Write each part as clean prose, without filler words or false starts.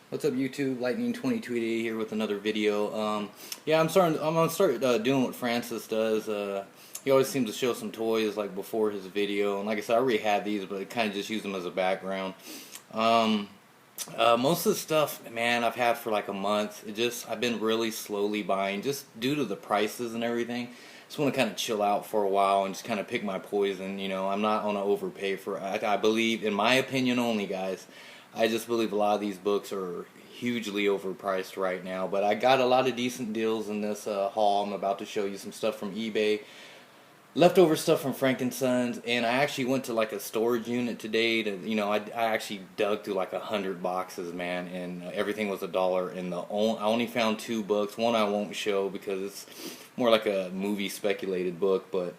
What's up, YouTube? Lightning 2020 here with another video. Yeah, I'm gonna start doing what Francis does. He always seems to show some toys like before his video, and like I said, I already had these, but I kind of just use them as a background. Um, most of the stuff, man, I've had for like a month. I've been really slowly buying, just due to the prices and everything. Just want to kind of chill out for a while and just kind of pick my poison. I'm not on to overpay for. I believe, in my opinion only, guys. I just believe a lot of these books are hugely overpriced right now. But I got a lot of decent deals in this haul. I'm about to show you some stuff from eBay, leftover stuff from Frankensons, and I actually went to like a storage unit today to, I actually dug through like 100 boxes, man, and everything was $1. And I only found 2 books. One I won't show because it's more like a movie speculated book, but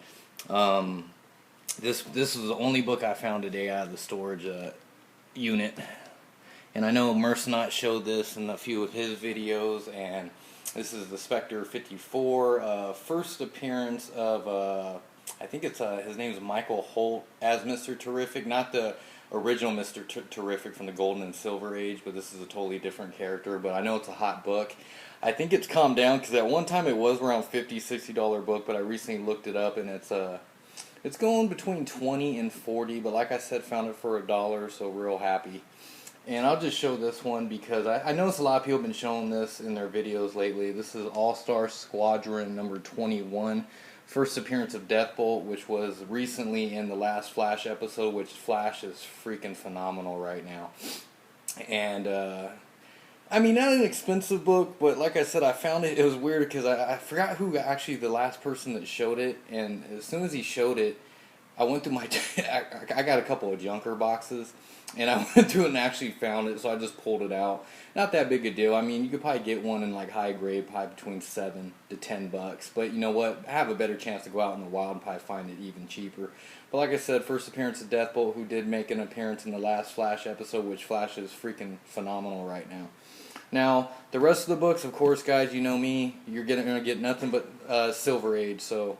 this is the only book I found today out of the storage unit. And I know Mercenot showed this in a few of his videos, and this is the Spectre 54, first appearance of, I think it's, his name is Michael Holt as Mr. Terrific, not the original Mr. Terrific from the Golden and Silver Age, but this is a totally different character. But I know it's a hot book. I think it's calmed down, because at one time it was around $50, $60 book, but I recently looked it up, and it's going between 20 and 40, but like I said, found it for $1, so real happy. And I'll just show this one because I noticed a lot of people have been showing this in their videos lately. This is All-Star Squadron number 21. First appearance of Deathbolt, which was recently in the last Flash episode, which Flash is freaking phenomenal right now. And, I mean, not an expensive book, but like I said, I found it was weird because I forgot who actually the last person that showed it. And as soon as he showed it, I went through I got a couple of junker boxes, and I went through and actually found it, so I just pulled it out. Not that big a deal. I mean, you could probably get one in like high grade, probably between $7 to $10. But you know what? I have a better chance to go out in the wild and probably find it even cheaper. But like I said, first appearance of Deathbolt, who did make an appearance in the last Flash episode, which Flash is freaking phenomenal right now. Now, the rest of the books, of course, guys, you know me, you're going to get nothing but Silver Age, so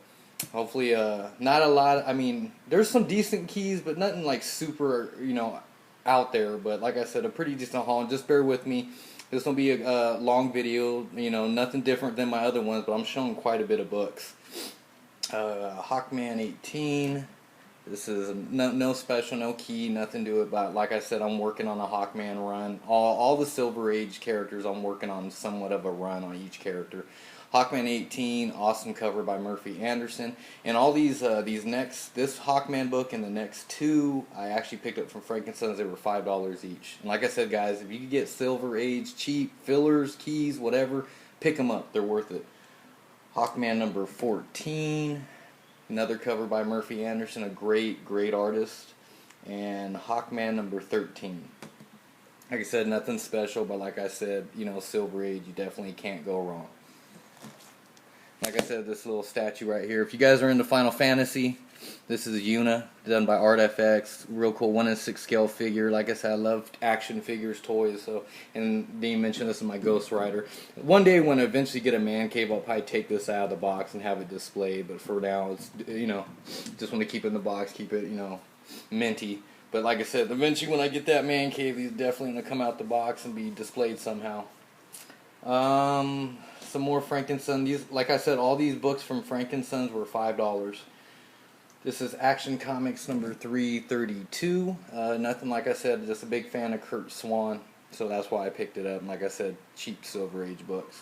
hopefully, not a lot. I mean, there's some decent keys, but nothing like super, out there. But like I said, a pretty decent haul. And just bear with me. This will be a long video. Nothing different than my other ones, but I'm showing quite a bit of books. Hawkman 18. This is no special, no key, nothing to it. But like I said, I'm working on a Hawkman run. All the Silver Age characters, I'm working on somewhat of a run on each character. Hawkman 18, awesome cover by Murphy Anderson, and all this Hawkman book and the next 2, I actually picked up from Frankensons. They were $5 each. And like I said, guys, if you could get Silver Age cheap, fillers, keys, whatever, pick them up. They're worth it. Hawkman number 14, another cover by Murphy Anderson, a great, great artist, and Hawkman number 13. Like I said, nothing special, but like I said, Silver Age, you definitely can't go wrong. Like I said, this little statue right here. If you guys are into Final Fantasy, this is Yuna, done by ArtFX. Real cool 1/6 scale figure. Like I said, I love action figures, toys. And Dean mentioned this in my Ghost Rider. One day when I eventually get a man cave, I'll probably take this out of the box and have it displayed. But for now, it's, just want to keep it in the box, keep it, minty. But like I said, eventually when I get that man cave, he's definitely going to come out the box and be displayed somehow. Some more Frankensons. Like I said, all these books from Frankensons were $5. This is Action Comics number 332. Nothing, like I said, just a big fan of Kurt Swan, so that's why I picked it up. And like I said, cheap Silver Age books.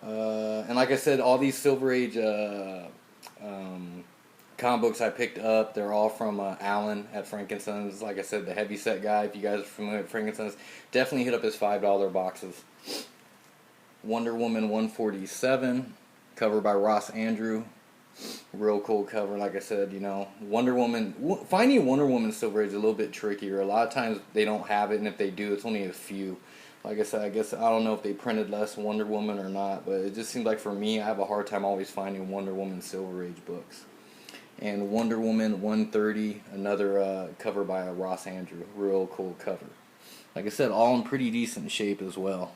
And like I said, all these Silver Age comic books I picked up, they're all from Alan at Frankensons. Like I said, the heavyset guy. If you guys are familiar with Frankensons, definitely hit up his $5 boxes. Wonder Woman 147, cover by Ross Andru. Real cool cover, like I said, Wonder Woman. Finding Wonder Woman Silver Age is a little bit trickier. A lot of times they don't have it, and if they do, it's only a few. Like I said, I don't know if they printed less Wonder Woman or not, but it just seems like for me, I have a hard time always finding Wonder Woman Silver Age books. And Wonder Woman 130, another cover by Ross Andru. Real cool cover. Like I said, all in pretty decent shape as well.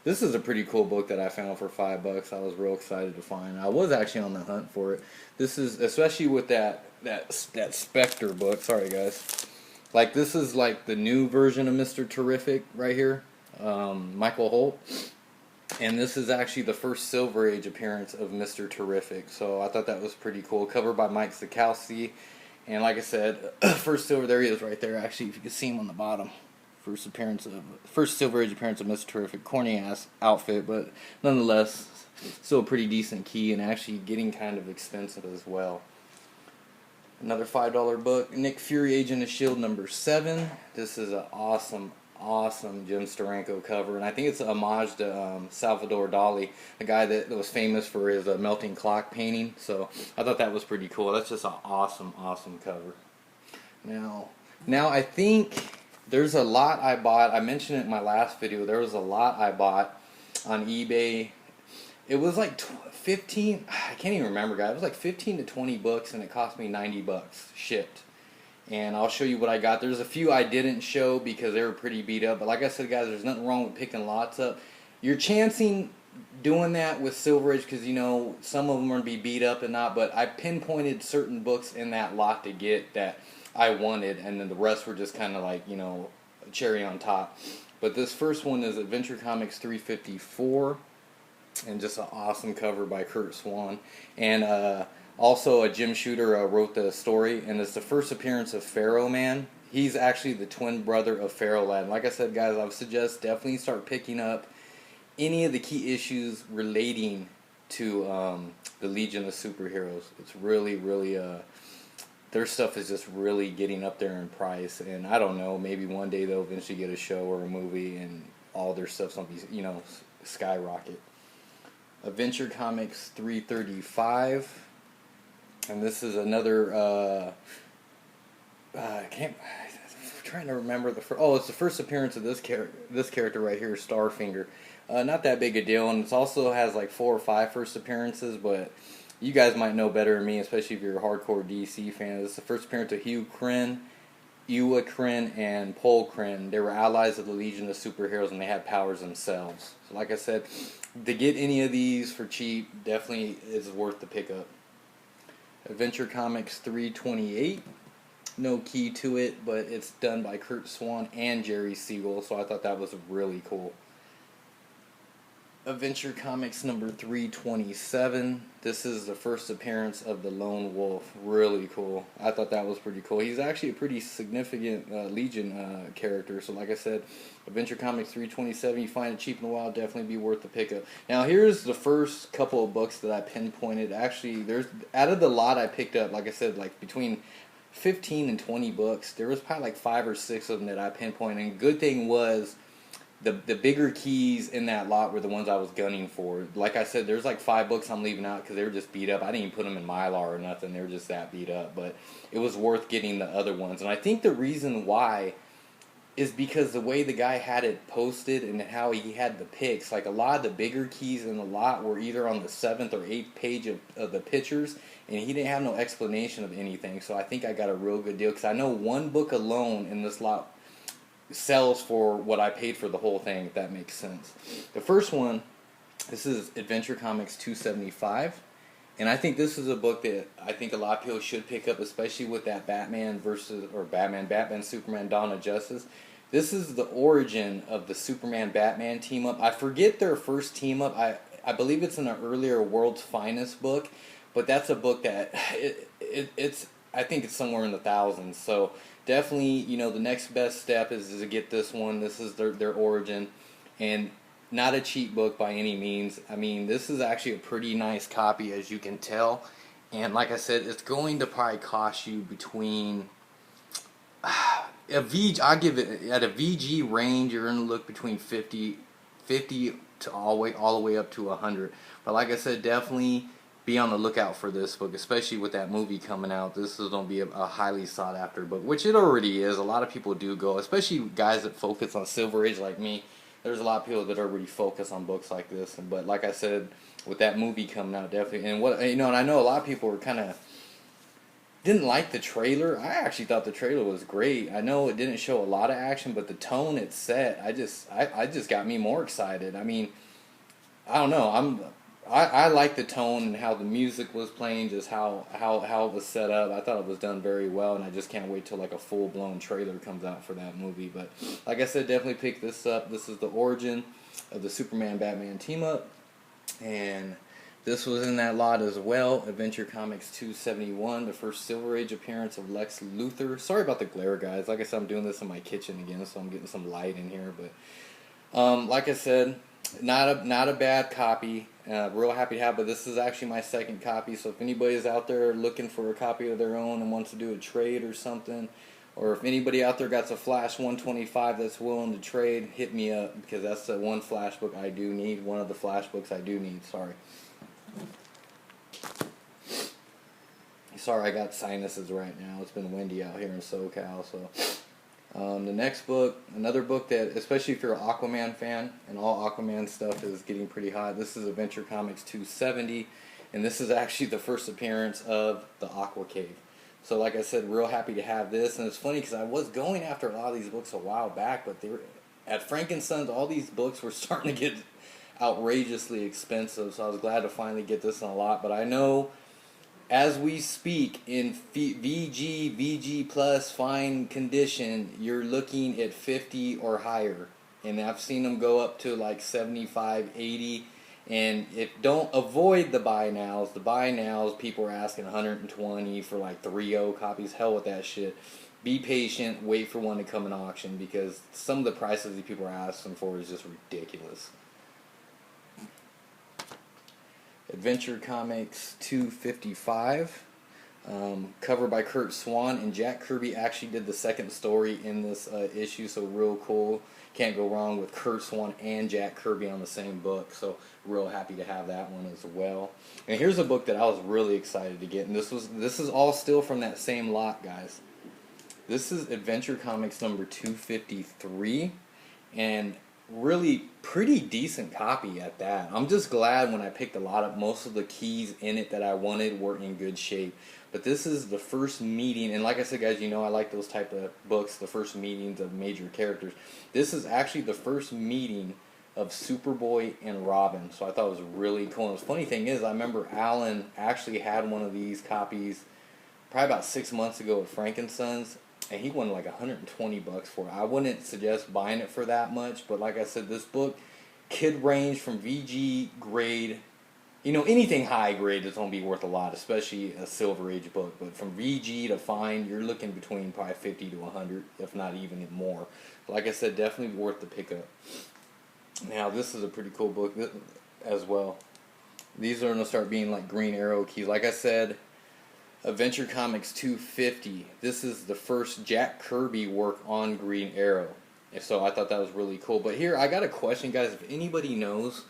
This is a pretty cool book that I found for $5. I was real excited to find. I was actually on the hunt for it. This is, especially with that Spectre book. Sorry, guys. Like this is like the new version of Mr. Terrific right here, Michael Holt. And this is actually the first Silver Age appearance of Mr. Terrific. So I thought that was pretty cool. Covered by Mike Zakowski. And like I said, first silver, there he is right there. Actually, if you can see him on the bottom. First Silver Age appearance of Mr. Terrific. Corny ass outfit, but nonetheless, still a pretty decent key and actually getting kind of expensive as well. Another $5 book, Nick Fury, Agent of S.H.I.E.L.D. number 7. This is an awesome Jim Steranko cover, and I think it's an homage to Salvador Dali, the guy that was famous for his melting clock painting. So I thought that was pretty cool. That's just an awesome cover. Now I think there's a lot I bought. I mentioned it in my last video. There was a lot I bought on eBay. It was like 15, I can't even remember, guys. It was like 15 to 20 books, and it cost me 90 bucks shipped. And I'll show you what I got. There's a few I didn't show because they were pretty beat up. But like I said, guys, there's nothing wrong with picking lots up. You're chancing doing that with Silver Age because, you know, some of them are going to be beat up and not. But I pinpointed certain books in that lot to get that I wanted. And then the rest were just kind of like, you know, cherry on top. But this first one is Adventure Comics 354. And just an awesome cover by Curt Swan. And also a Jim Shooter wrote the story. And it's the first appearance of Pharaoh Man. He's actually the twin brother of Pharaoh Lad. Like I said, guys, I would suggest definitely start picking up any of the key issues relating to the Legion of Superheroes. It's really, their stuff is just really getting up there in price. And I don't know, maybe one day they'll eventually get a show or a movie and all their stuff's going to be, you know, skyrocket. Adventure Comics 335, and this is another. I'm trying to remember it's the first appearance of this character right here, Starfinger. Not that big a deal, and it also has like 4 or 5 first appearances, but you guys might know better than me, especially if you're a hardcore DC fan. This is the first appearance of Hugh Kryn, Ewa Kryn, and Pol Kryn. They were allies of the Legion of Superheroes, and they had powers themselves. So like I said, to get any of these for cheap definitely is worth the pickup. Adventure Comics 328. No key to it, but it's done by Curt Swan and Jerry Siegel, so I thought that was really cool. Adventure Comics number 327. This is the first appearance of the Lone Wolf. Really cool. I thought that was pretty cool. He's actually a pretty significant Legion character. So like I said, Adventure Comics 327. You find it cheap in the wild, definitely be worth the pickup. Now here's the first couple of books that I pinpointed. Actually, there's out of the lot I picked up, like I said, like between 15 and 20 books. There was probably like 5 or 6 of them that I pinpointed. And good thing was, the bigger keys in that lot were the ones I was gunning for. Like I said, there's like 5 books I'm leaving out because they were just beat up. I didn't even put them in Mylar or nothing. They were just that beat up. But it was worth getting the other ones. And I think the reason why is because the way the guy had it posted and how he had the pics. Like a lot of the bigger keys in the lot were either on the 7th or 8th page of the pictures. And he didn't have no explanation of anything. So I think I got a real good deal. Because I know one book alone in this lot sells for what I paid for the whole thing, if that makes sense. The first one, this is Adventure Comics 275, and I think this is a book that I think a lot of people should pick up, especially with that Batman Superman Dawn of Justice. This is the origin of the Superman Batman team up. I forget their first team up. I believe it's in an earlier World's Finest book, but that's a book that it's I think it's somewhere in the thousands. So definitely, you know, the next best step is to get this one. This is their origin, and not a cheap book by any means. I mean, this is actually a pretty nice copy, as you can tell. And like I said, it's going to probably cost you between I give it at a VG range. You're going to look between 50 to all the way up to 100. But like I said, definitely be on the lookout for this book, especially with that movie coming out. This is going to be a highly sought after book, which it already is. A lot of people do go, especially guys that focus on Silver Age like me. There's a lot of people that already focus on books like this. But like I said, with that movie coming out, definitely. And and I know a lot of people were kind of didn't like the trailer. I actually thought the trailer was great. I know it didn't show a lot of action, but the tone it set, I just got me more excited. I mean, I don't know. I like the tone and how the music was playing, just how it was set up. I thought it was done very well, and I just can't wait till like a full blown trailer comes out for that movie. But like I said, definitely pick this up. This is the origin of the Superman Batman team up, and this was in that lot as well. Adventure Comics 271, the first Silver Age appearance of Lex Luthor. Sorry about the glare, guys. Like I said, I'm doing this in my kitchen again, so I'm getting some light in here. But like I said, not a bad copy. Real happy to have, but this is actually my second copy. So if anybody is out there looking for a copy of their own and wants to do a trade or something, or if anybody out there got a Flash 125 that's willing to trade, hit me up, because that's the one Flash book I do need. One of the Flash books I do need. Sorry, I got sinuses right now. It's been windy out here in SoCal. So the next book, another book that, especially if you're an Aquaman fan, and all Aquaman stuff is getting pretty hot. This is Adventure Comics 270, and this is actually the first appearance of the Aqua Cave. So like I said, real happy to have this. And it's funny because I was going after a lot of these books a while back, but they were at Frankensons. All these books were starting to get outrageously expensive, so I was glad to finally get this in a lot. But I know, as we speak, in VG plus fine condition, you're looking at 50 or higher, and I've seen them go up to like 75, 80. And if don't avoid the buy nows. The buy nows, people are asking 120 for like 3.0 copies. Hell with that shit. Be patient, wait for one to come in auction, because some of the prices that people are asking for is just ridiculous. Adventure Comics 255, cover by Curt Swan, and Jack Kirby actually did the second story in this issue, so real cool. Can't go wrong with Curt Swan and Jack Kirby on the same book, so real happy to have that one as well. And here's a book that I was really excited to get, and this is all still from that same lot, guys. This is Adventure Comics number 253, and really pretty decent copy at that. I'm just glad when I picked a lot of, most of the keys in it that I wanted were in good shape. But this is the first meeting, and like I said, guys, you know I like those type of books, the first meetings of major characters. This is actually the first meeting of Superboy and Robin, so I thought it was really cool. And the funny thing is, I remember Alan actually had one of these copies probably about 6 months ago at Frankensons, and he won like $120 for it. I wouldn't suggest buying it for that much, but like I said, this book could range from VG grade, you know, anything high grade is going to be worth a lot, especially a Silver Age book. But from VG to fine, you're looking between probably 50 to 100, if not even more. But like I said, definitely worth the pickup. Now, this is a pretty cool book as well. These are going to start being like Green Arrow keys. Like I said, Adventure Comics 250. This is the first Jack Kirby work on Green Arrow. So I thought that was really cool. But here, I got a question, guys. If anybody knows,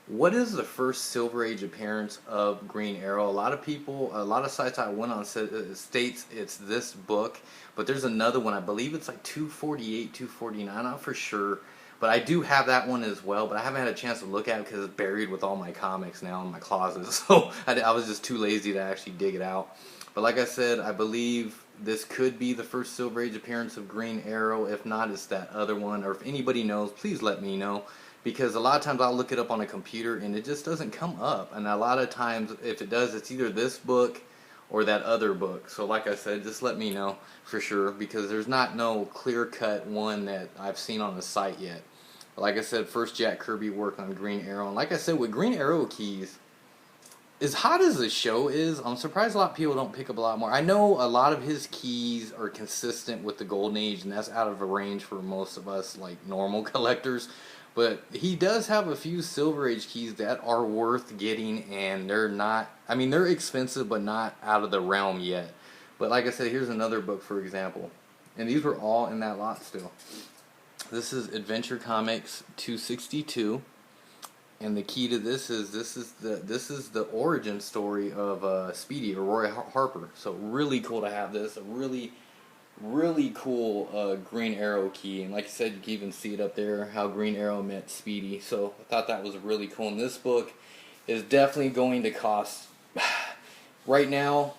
what is the first Silver Age appearance of Green Arrow? A lot of people, a lot of sites I went on states it's this book. But there's another one. I believe it's like 248, 249. I'm not for sure. But I do have that one as well, but I haven't had a chance to look at it because it's buried with all my comics now in my closet. So I was just too lazy to actually dig it out. But like I said, I believe this could be the first Silver Age appearance of Green Arrow. If not, it's that other one. Or if anybody knows, please let me know. Because a lot of times I'll look it up on a computer and it just doesn't come up. And a lot of times, if it does, it's either this book or that other book. So like I said, just let me know for sure, because there's not no clear-cut one that I've seen on the site yet. But like I said, first Jack Kirby work on Green Arrow. And like I said, with Green Arrow keys, as hot as the show is, I'm surprised a lot of people don't pick up a lot more. I know a lot of his keys are consistent with the Golden Age, and that's out of a range for most of us, like normal collectors. But he does have a few Silver Age keys that are worth getting, and they're not, I mean, they're expensive, but not out of the realm yet. But like I said, here's another book, for example. And these were all in that lot still. This is Adventure Comics 262. And the key to this is the origin story of Speedy, or Roy Harper. So really cool to have this. A really cool Green Arrow key. And like I said, you can even see it up there, how Green Arrow met Speedy. So I thought that was really cool. And this book is definitely going to cost, right now,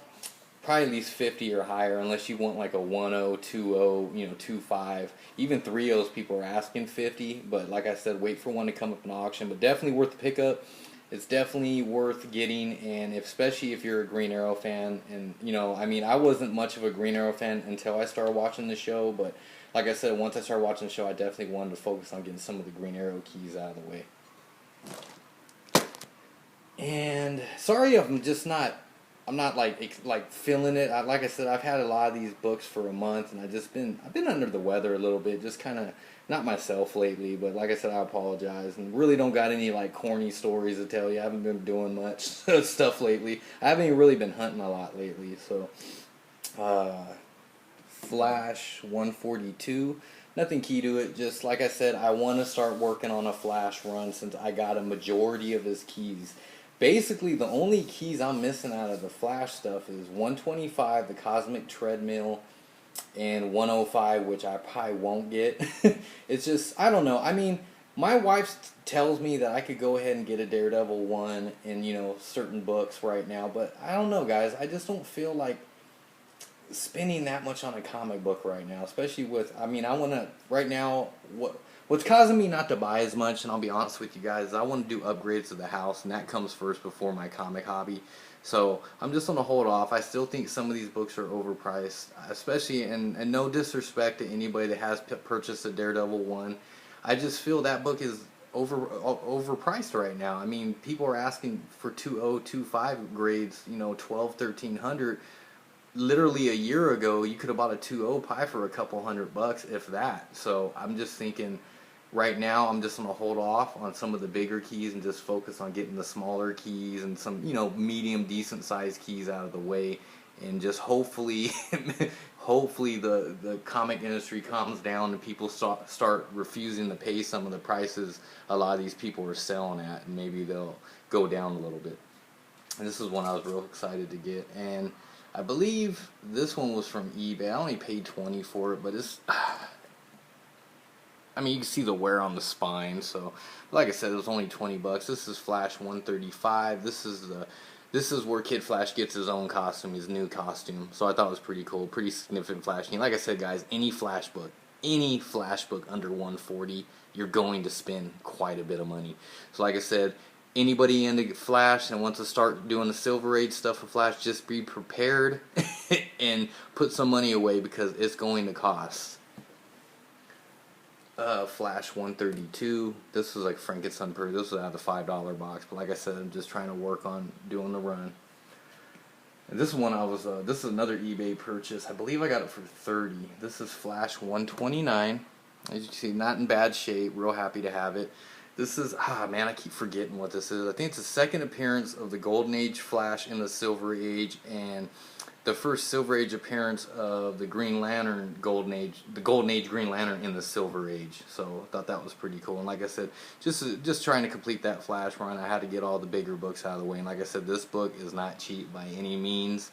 probably at least 50 or higher, unless you want like a 1.0, 2.0, 2.5. Even 3.0s people are asking 50, but like I said, wait for one to come up in auction. But definitely worth the pickup. it's definitely worth getting, and especially if you're a Green Arrow fan. And you know, I mean, I wasn't much of a Green Arrow fan until I started watching the show, but like I said, once I started watching the show, I definitely wanted to focus on getting some of the Green Arrow keys out of the way. And sorry if I'm not like feeling it. Like I said, I've had a lot of these books for a month, and I've been under the weather a little bit, just kind of not myself lately. But like I said, I apologize, and really don't got any like corny stories to tell you. I haven't been doing much stuff lately. I haven't even really been hunting a lot lately. So, Flash 142. Nothing key to it. Just like I said, I want to start working on a Flash run since I got a majority of his keys. Basically, the only keys I'm missing out of the Flash stuff is 125, the Cosmic Treadmill, and 105, which I probably won't get. It's just, I don't know. I mean, my wife tells me that I could go ahead and get a Daredevil 1 in, you know, certain books right now, but I don't know, guys. I just don't feel like spending that much on a comic book right now, especially with, I mean, I want to, right now, what's causing me not to buy as much, and I'll be honest with you guys, is I want to do upgrades to the house, and that comes first before my comic hobby. So I'm just going to hold off. I still think some of these books are overpriced, especially, and no disrespect to anybody that has purchased a Daredevil 1. I just feel that book is overpriced right now. I mean, people are asking for 2025 grades, you know, 1300. Literally a year ago, you could have bought a 2.0 pie for a couple $100, if that. So I'm just thinking, right now, I'm just going to hold off on some of the bigger keys and just focus on getting the smaller keys and some, you know, medium, decent sized keys out of the way. And just hopefully, hopefully the comic industry calms down and people start refusing to pay some of the prices a lot of these people are selling at, and maybe they'll go down a little bit. And this is one I was real excited to get. And I believe this one was from eBay. I only paid $20 for it, but it's, I mean, you can see the wear on the spine. So, like I said, it was only $20. This is Flash 135. This is where Kid Flash gets his own costume, his new costume. So I thought it was pretty cool, pretty significant Flash. And like I said, guys, any Flash book under 140, you're going to spend quite a bit of money. So, like I said, anybody into Flash and wants to start doing the Silver Age stuff with Flash, just be prepared and put some money away because it's going to cost. Flash 132. This was like Frankenstein Purge. This was out of the $5 box. But like I said, I'm just trying to work on doing the run. And this one this is another eBay purchase. I believe I got it for $30. This is Flash 129. As you can see, not in bad shape. Real happy to have it. This is, man, I keep forgetting what this is. I think it's the second appearance of the Golden Age Flash in the Silver Age, and the first Silver Age appearance of the Green Lantern Golden Age, the Golden Age Green Lantern in the Silver Age. So I thought that was pretty cool. And like I said, just trying to complete that Flash run, I had to get all the bigger books out of the way. And like I said, this book is not cheap by any means.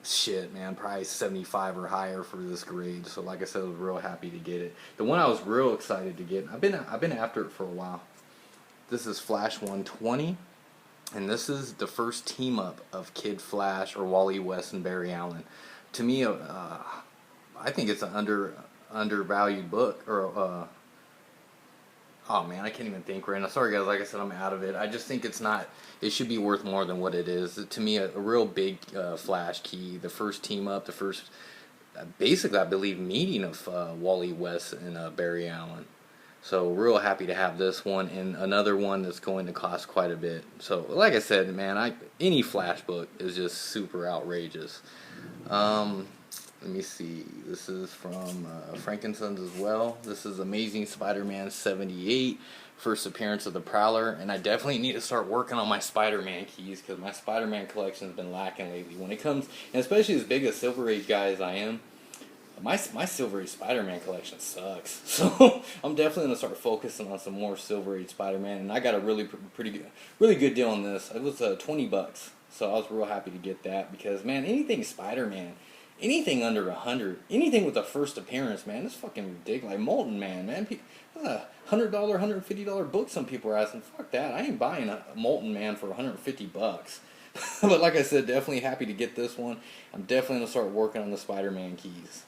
Shit, man, probably 75 or higher for this grade. So like I said, I was real happy to get it. The one I was real excited to get, I've been after it for a while. This is Flash 120, and this is the first team up of Kid Flash or Wally West and Barry Allen. To me, I think it's an undervalued book, or oh man, I can't even think right now. Sorry guys, like I said, I'm out of it. I just think it should be worth more than what it is. To me, a real big Flash key. The first team up, the first, basically I believe, meeting of Wally West and Barry Allen. So real happy to have this one, and another one that's going to cost quite a bit. So like I said, man, any Flash book is just super outrageous. Let me see. This is from Frankenstein's as well. This is Amazing Spider-Man 78, first appearance of the Prowler. And I definitely need to start working on my Spider-Man keys because my Spider-Man collection has been lacking lately. When it comes, and especially as big a Silver Age guy as I am, my Silver Age Spider-Man collection sucks. So I'm definitely going to start focusing on some more Silver Age Spider-Man. And I got a really good deal on this. It was $20. So I was real happy to get that because, man, anything Spider-Man, anything under 100, anything with a first appearance, man, it's fucking ridiculous. Like Molten Man, man, $100, $150 book some people are asking. Fuck that. I ain't buying a Molten Man for $150. But like I said, definitely happy to get this one. I'm definitely going to start working on the Spider-Man keys.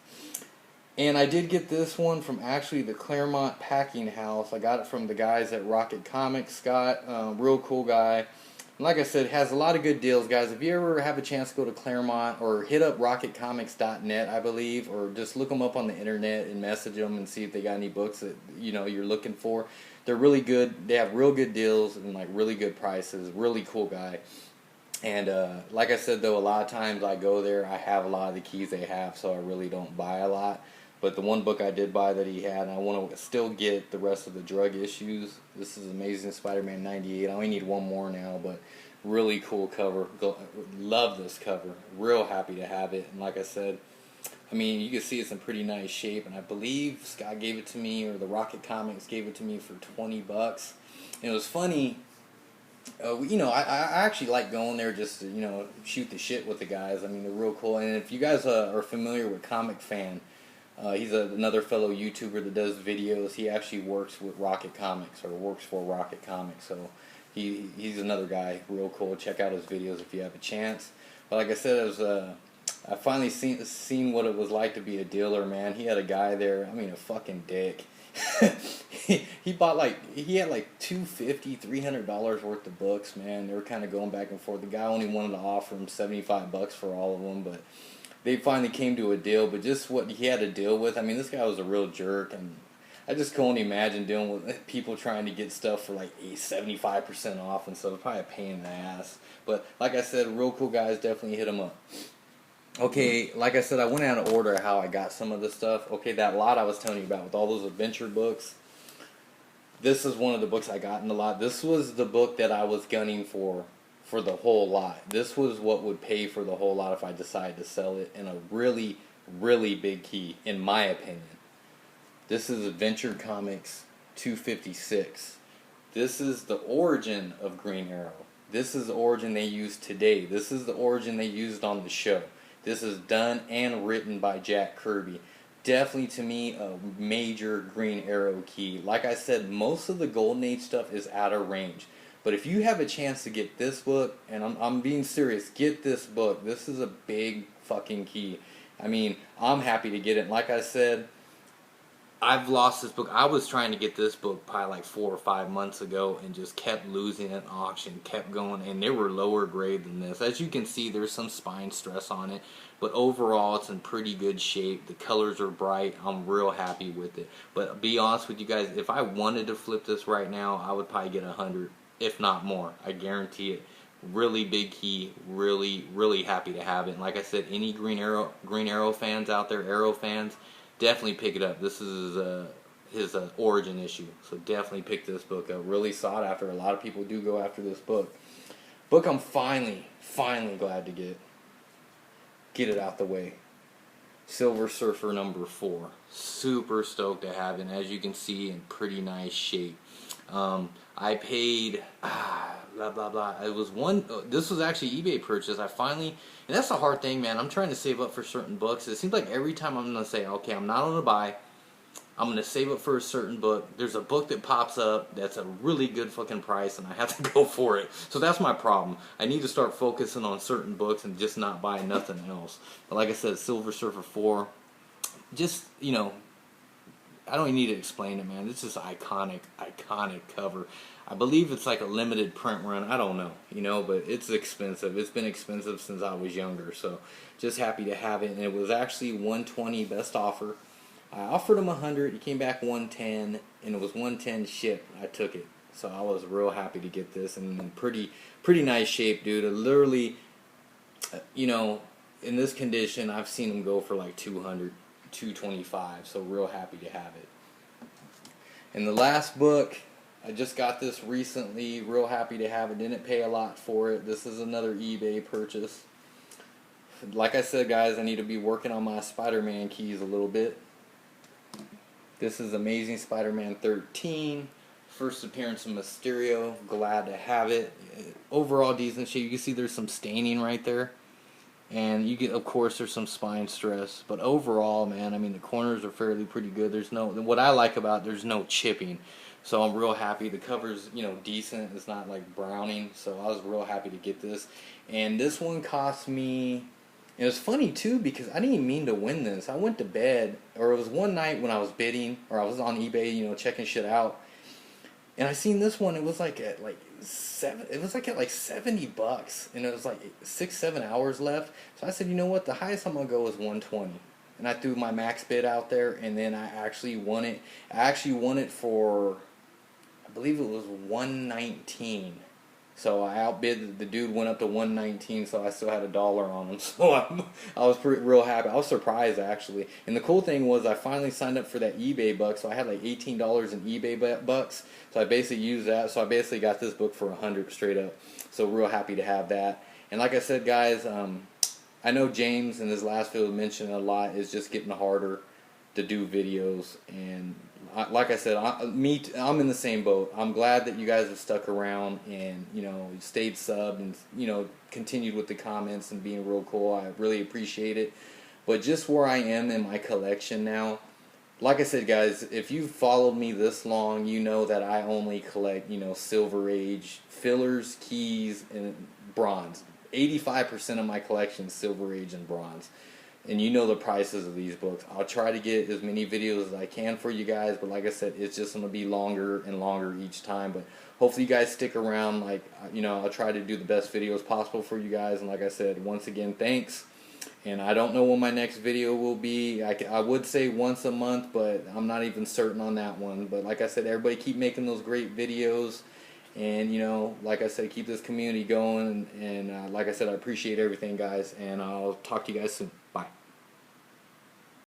And I did get this one from actually the Claremont Packing House. I got it from the guys at Rocket Comics. Scott, real cool guy. And like I said, has a lot of good deals, guys. If you ever have a chance to go to Claremont or hit up rocketcomics.net, I believe, or just look them up on the internet and message them and see if they got any books that you're looking for. They're really good. They have real good deals and like really good prices. Really cool guy. And like I said, though, a lot of times I go there, I have a lot of the keys they have, so I really don't buy a lot. But the one book I did buy that he had, and I want to still get the rest of the drug issues. This is Amazing Spider-Man 98. I only need one more now, but really cool cover. Love this cover. Real happy to have it. And like I said, I mean, you can see it's in pretty nice shape. And I believe Scott gave it to me, or the Rocket Comics gave it to me for $20. And it was funny. I actually like going there just to, shoot the shit with the guys. I mean, they're real cool. And if you guys are familiar with Comic Fan, he's another fellow YouTuber that does videos. He actually works with Rocket Comics, or works for Rocket Comics. So he's another guy, real cool. Check out his videos if you have a chance. But like I said, I finally seen what it was like to be a dealer, man. He had a guy there, I mean, a fucking dick. he had like $250, $300 worth of books, man. They were kind of going back and forth. The guy only wanted to offer him $75 for all of them, but they finally came to a deal. But just what he had to deal with, I mean, this guy was a real jerk, and I just couldn't imagine dealing with people trying to get stuff for like 75% off and stuff. Probably a pain in the ass. But like I said, real cool guys, definitely hit him up. Okay, like I said, I went out of order how I got some of this stuff. Okay, that lot I was telling you about with all those adventure books, this is one of the books I got in the lot. This was the book that I was gunning for the whole lot. This was what would pay for the whole lot if I decided to sell it, and a really, really big key, in my opinion. This is Adventure Comics 256. This is the origin of Green Arrow. This is the origin they use today. This is the origin they used on the show. This is done and written by Jack Kirby. Definitely, to me, a major Green Arrow key. Like I said, most of the Golden Age stuff is out of range. But if you have a chance to get this book, and I'm being serious, get this book. This is a big fucking key. I mean, I'm happy to get it. Like I said, I've lost this book. I was trying to get this book probably like 4 or 5 months ago and just kept losing at auction, kept going, and they were lower grade than this. As you can see, there's some spine stress on it, but overall it's in pretty good shape. The colors are bright. I'm real happy with it. But to be honest with you guys, if I wanted to flip this right now, I would probably get 100, if not more. I guarantee it. Really big key. Really, really happy to have it. And like I said, any Green Arrow fans out there, Arrow fans, definitely pick it up. This is his origin issue, so definitely pick this book up. Really sought after. A lot of people do go after this book. Book I'm finally glad to get it out the way. Silver Surfer number 4. Super stoked to have it. And as you can see, in pretty nice shape. I paid blah blah blah. It was this was actually eBay purchase. And that's the hard thing, man. I'm trying to save up for certain books. It seems like every time I'm gonna say, okay, I'm not gonna buy, I'm gonna save up for a certain book. There's a book that pops up that's a really good fucking price, and I have to go for it. So that's my problem. I need to start focusing on certain books and just not buy nothing else. But like I said, Silver Surfer 4, just I don't even need to explain it, man. This is iconic cover. I believe it's like a limited print run. I don't know, but it's expensive. It's been expensive since I was younger, so just happy to have it. And it was actually $120 best offer. I offered him $100. He came back $110, and it was $110 shipped. I took it, so I was real happy to get this, and in pretty nice shape, dude. Literally, in this condition, I've seen them go for like $200. $225, so real happy to have it. And the last book, I just got this recently, real happy to have it. Didn't pay a lot for it. This is another eBay purchase. Like I said, guys, I need to be working on my Spider-Man keys a little bit. This is Amazing Spider-Man 13. First appearance of Mysterio. Glad to have it. Overall decent shape. You can see there's some staining right there. And you get, of course, there's some spine stress, but overall, man, I mean, the corners are fairly pretty good. What I like about it, there's no chipping, so I'm real happy. The cover's, decent. It's not like browning, so I was real happy to get this. And this one cost me, It was funny too because I didn't even mean to win this. I went to bed, or it was one night when I was bidding, or I was on eBay, you know, checking shit out, and I seen this one. It was like at like seven. It was like at like $70, and it was like 6-7 hours left. So I said, you know what? The highest I'm gonna go is 120, and I threw my max bid out there, and then I actually won it. I actually won it for, I believe it was 119. So I outbid the dude, went up to 119, so I still had $1 on him. So I was real happy. I was surprised actually. And the cool thing was I finally signed up for that eBay buck, so I had like $18 in eBay bucks. So I basically used that. So I basically got this book for 100 straight up. So real happy to have that. And like I said, guys, I know James in his last video mentioned a lot is just getting harder to do videos, and like I said, I'm in the same boat. I'm glad that you guys have stuck around and, you know, stayed subbed and, you know, continued with the comments and being real cool. I really appreciate it. But just where I am in my collection now, like I said, guys, if you've followed me this long, you know that I only collect, you know, Silver Age fillers, keys, and bronze. 85% of my collection is Silver Age and bronze. And you know the prices of these books. I'll try to get as many videos as I can for you guys, but like I said, it's just going to be longer and longer each time. But hopefully you guys stick around. Like, you know, I'll try to do the best videos possible for you guys. And like I said, once again, thanks. And I don't know when my next video will be. I would say once a month, but I'm not even certain on that one. But like I said, everybody keep making those great videos. And, you know, like I said, keep this community going. And like I said, I appreciate everything, guys. And I'll talk to you guys soon. Bye.